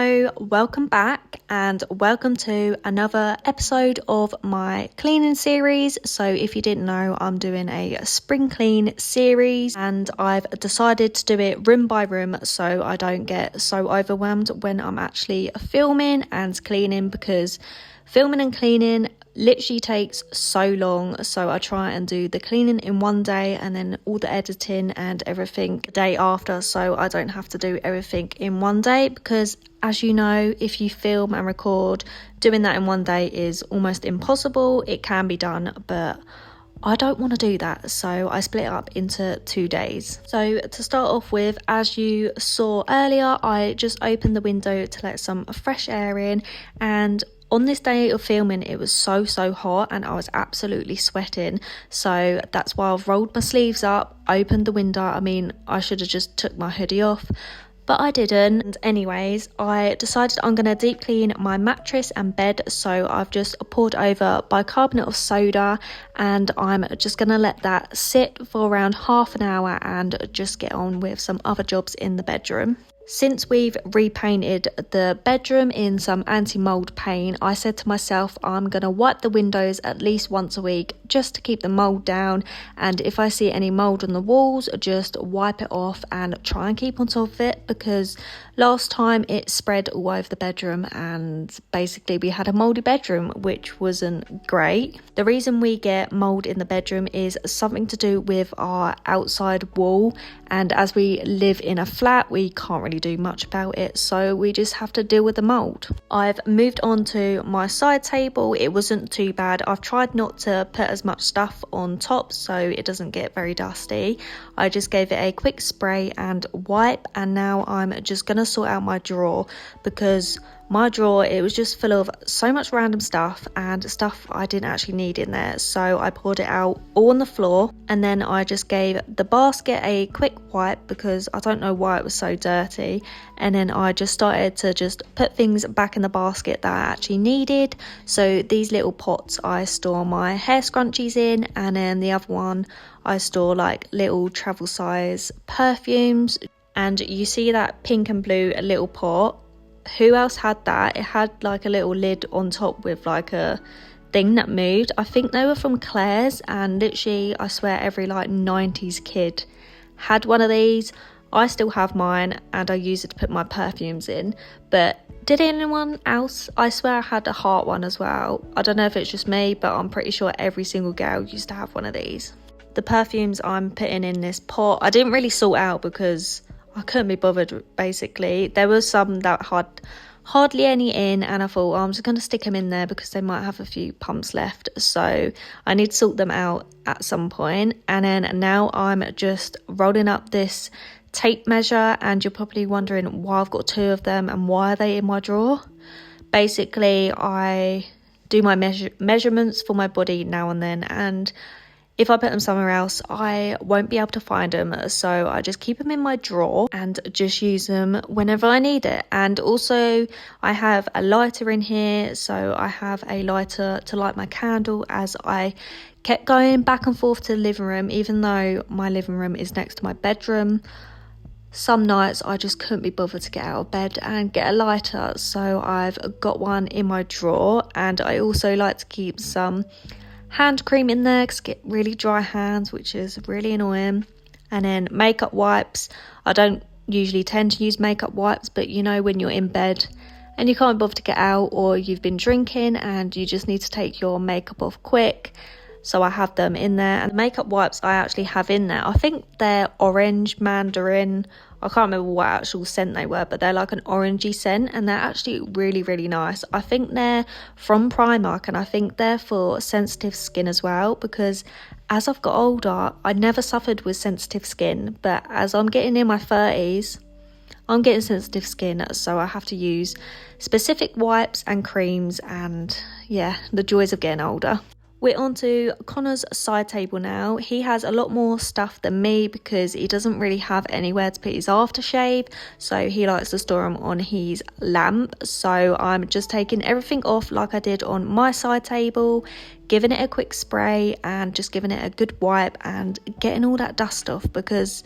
Hello, welcome back and welcome to another episode of my cleaning series. So if you didn't know, I'm doing a spring clean series and I've decided to do it room by room so I don't get so overwhelmed when I'm actually filming and cleaning, because filming and cleaning literally takes so long. So I try and do the cleaning in one day and then all the editing and everything the day after, so I don't have to do everything in one day, because as you know, if you film and record, doing that in one day is almost impossible. It can be done, but I don't want to do that, so I split it up into 2 days. So to start off with, as you saw earlier, I just opened the window to let some fresh air in, and on this day of filming it was so hot and I was absolutely sweating, so that's why I've rolled my sleeves up, opened the window. I mean, I should have just took my hoodie off, but I didn't. And anyways, I decided I'm going to deep clean my mattress and bed, so I've just poured over bicarbonate of soda and I'm just going to let that sit for around half an hour and just get on with some other jobs in the bedroom. Since we've repainted the bedroom in some anti-mould paint, I said to myself I'm going to wipe the windows at least once a week just to keep the mould down, and if I see any mould on the walls, just wipe it off and try and keep on top of it, because last time it spread all over the bedroom and basically we had a mouldy bedroom, which wasn't great. The reason we get mould in the bedroom is something to do with our outside wall, and as we live in a flat we can't really do much about it, so we just have to deal with the mould. I've moved on to my side table. It wasn't too bad. I've tried not to put as much stuff on top so it doesn't get very dusty. I just gave it a quick spray and wipe, and now I'm just gonna sort out my drawer, because my drawer, it was just full of so much random stuff and stuff I didn't actually need in there, so I poured it out all on the floor, and then I just gave the basket a quick wipe because I don't know why it was so dirty, and then I just started to just put things back in the basket that I actually needed. So these little pots I store my hair scrunchies in, and then the other one I store like little travel size perfumes. And you see that pink and blue little pot, who else had that? It had like a little lid on top with like a thing that moved. I think they were from Claire's, and literally I swear every like 90s kid had one of these. I still have mine and I use it to put my perfumes in, but did anyone else? I swear I had a heart one as well. I don't know if it's just me, but I'm pretty sure every single girl used to have one of these. The perfumes I'm putting in this pot, I didn't really sort out because I couldn't be bothered basically. There was some that had hardly any in, and I thought, I'm just going to stick them in there because they might have a few pumps left, so I need to sort them out at some point. And then now I'm just rolling up this tape measure, and you're probably wondering why I've got 2 of them and why are they in my drawer. Basically, I do my measurements for my body now and then, and if I put them somewhere else, I won't be able to find them. So I just keep them in my drawer and just use them whenever I need it. And also I have a lighter in here. So I have a lighter to light my candle, as I kept going back and forth to the living room, even though my living room is next to my bedroom. Some nights I just couldn't be bothered to get out of bed and get a lighter. So I've got one in my drawer, and I also like to keep some hand cream in there because I get really dry hands, which is really annoying. And then makeup wipes. I don't usually tend to use makeup wipes, but you know, when you're in bed and you can't bother to get out, or you've been drinking and you just need to take your makeup off quick, so I have them in there. And the makeup wipes I actually have in there, I think they're orange mandarin. I can't remember what actual scent they were, but they're like an orangey scent, and they're actually really nice. I think they're from Primark, and I think they're for sensitive skin as well, because as I've got older, I never suffered with sensitive skin, but as I'm getting in my 30s, I'm getting sensitive skin, so I have to use specific wipes and creams, and yeah, the joys of getting older. We're on to Connor's side table now. He has a lot more stuff than me because he doesn't really have anywhere to put his aftershave, so he likes to store them on his lamp. So I'm just taking everything off like I did on my side table, giving it a quick spray and just giving it a good wipe and getting all that dust off, because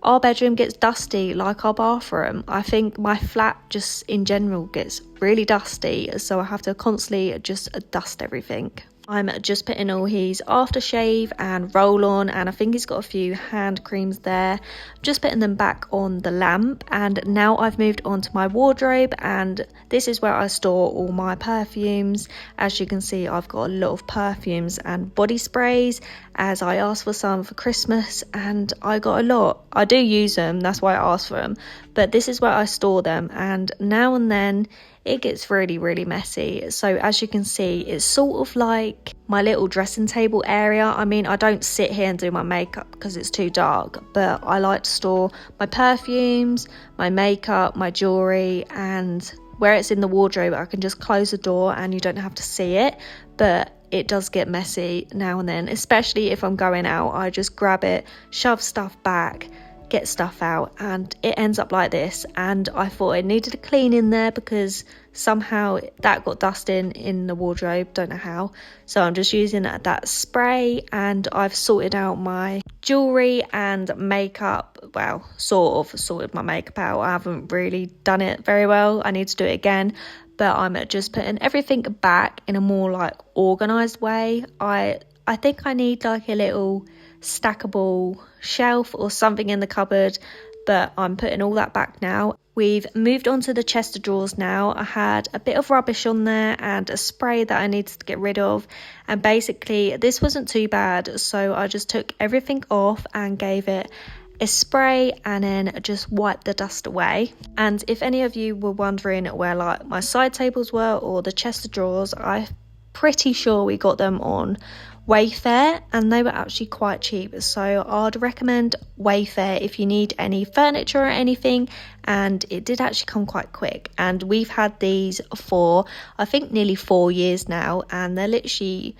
our bedroom gets dusty like our bathroom. I think my flat just in general gets really dusty, so I have to constantly just dust everything. I'm just putting all his aftershave and roll on, and I think he's got a few hand creams there. Just putting them back on the lamp, and now I've moved on to my wardrobe, and this is where I store all my perfumes. As you can see, I've got a lot of perfumes and body sprays, as I asked for some for Christmas and I got a lot. I do use them, that's why I asked for them, but this is where I store them, and now and then it gets really messy. So as you can see, it's sort of like my little dressing table area. I mean, I don't sit here and do my makeup because it's too dark, but I like to store my perfumes, my makeup, my jewelry, and where it's in the wardrobe I can just close the door and you don't have to see it. But it does get messy now and then, especially if I'm going out. I just grab it, shove stuff back, get stuff out, and it ends up like this. And I thought it needed a clean in there because somehow that got dust in the wardrobe, don't know how. So I'm just using that spray, and I've sorted out my jewelry and makeup. Well, sort of sorted my makeup out. I haven't really done it very well, I need to do it again, but I'm just putting everything back in a more like organized way. I think I need like a little stackable shelf or something in the cupboard, but I'm putting all that back now. We've moved on to the chest of drawers now. I had a bit of rubbish on there and a spray that I needed to get rid of, and basically this wasn't too bad, so I just took everything off and gave it a spray and then just wipe the dust away. And if any of you were wondering where like my side tables were or the chest of drawers, I'm pretty sure we got them on Wayfair, and they were actually quite cheap, so I'd recommend Wayfair if you need any furniture or anything. And it did actually come quite quick, and we've had these for I think nearly 4 years now, and they literally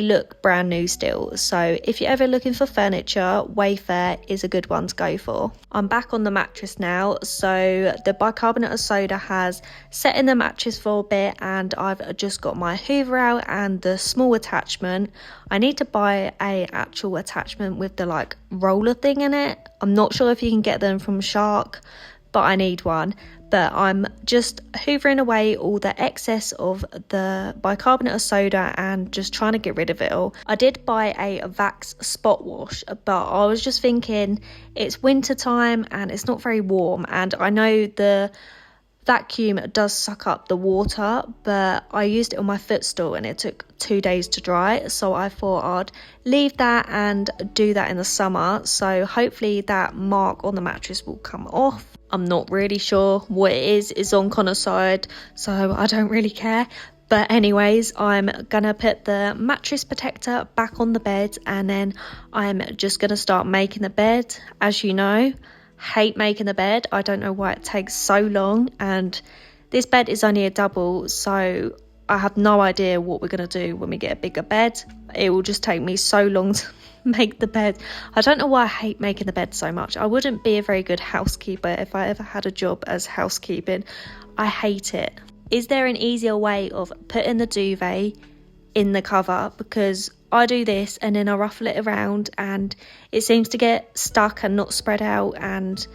look brand new still. So if you're ever looking for furniture, Wayfair is a good one to go for. I'm back on the mattress now, so the bicarbonate of soda has set in the mattress for a bit, and I've just got my Hoover out and the small attachment. I need to buy a actual attachment with the like roller thing in it. I'm not sure if you can get them from Shark, but I need one. But I'm just hoovering away all the excess of the bicarbonate of soda and just trying to get rid of it all. I did buy a Vax spot wash, but I was just thinking it's winter time and it's not very warm, and I know the vacuum does suck up the water, but I used it on my footstool and it took 2 days to dry, so I thought I'd leave that and do that in the summer. So hopefully that mark on the mattress will come off. I'm not really sure what it is. It's on Connor's side, so I don't really care. But anyways, I'm gonna put the mattress protector back on the bed, and then I'm just gonna start making the bed. As you know, hate making the bed. I don't know why it takes so long, and this bed is only a double, so I have no idea what we're gonna do when we get a bigger bed. It will just take me so long to make the bed. I don't know why I hate making the bed so much. I wouldn't be a very good housekeeper if I ever had a job as housekeeping. I hate it. Is there an easier way of putting the duvet in the cover? Because I do this and then I ruffle it around and it seems to get stuck and not spread out, and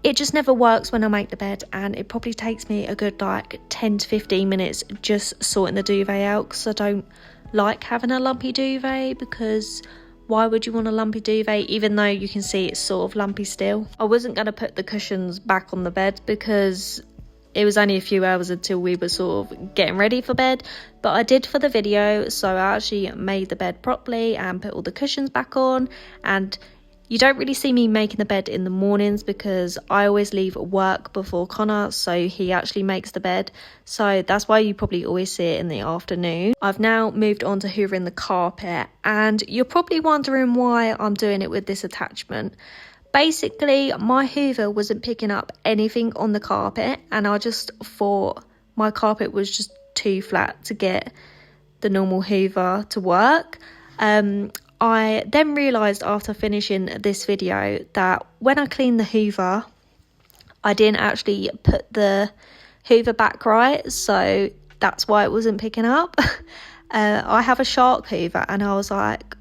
it just never works when I make the bed, and it probably takes me a good like 10 to 15 minutes just sorting the duvet out, because I don't like having a lumpy duvet. Because why would you want a lumpy duvet even though you can see it's sort of lumpy still? I wasn't going to put the cushions back on the bed because it was only a few hours until we were sort of getting ready for bed, but I did for the video. So I actually made the bed properly and put all the cushions back on. And you don't really see me making the bed in the mornings because I always leave work before Connor, so he actually makes the bed. So that's why you probably always see it in the afternoon. I've now moved on to hoovering the carpet, and you're probably wondering why I'm doing it with this attachment. Basically, my Hoover wasn't picking up anything on the carpet, and I just thought my carpet was just too flat to get the normal Hoover to work. I then realised after finishing this video that when I cleaned the Hoover, I didn't actually put the Hoover back right, so that's why it wasn't picking up. I have a Shark Hoover, and I was like,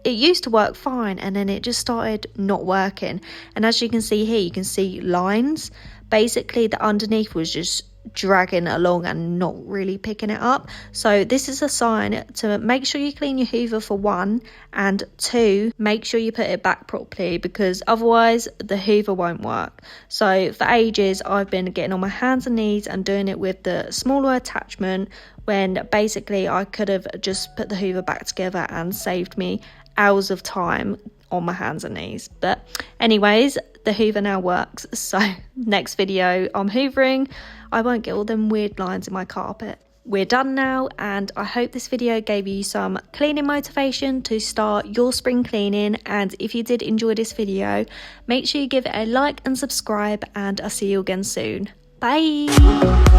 it used to work fine, and then it just started not working. And as you can see here, you can see lines. Basically the underneath was just dragging along and not really picking it up. So this is a sign to make sure you clean your Hoover, for one, and two, make sure you put it back properly, because otherwise the Hoover won't work. So for ages I've been getting on my hands and knees and doing it with the smaller attachment, when basically I could have just put the Hoover back together and saved me hours of time on my hands and knees. But anyways, the Hoover now works. So next video I'm hoovering, I won't get all them weird lines in my carpet. We're done now, and I hope this video gave you some cleaning motivation to start your spring cleaning. And if you did enjoy this video, make sure you give it a like and subscribe, and I'll see you again soon. Bye.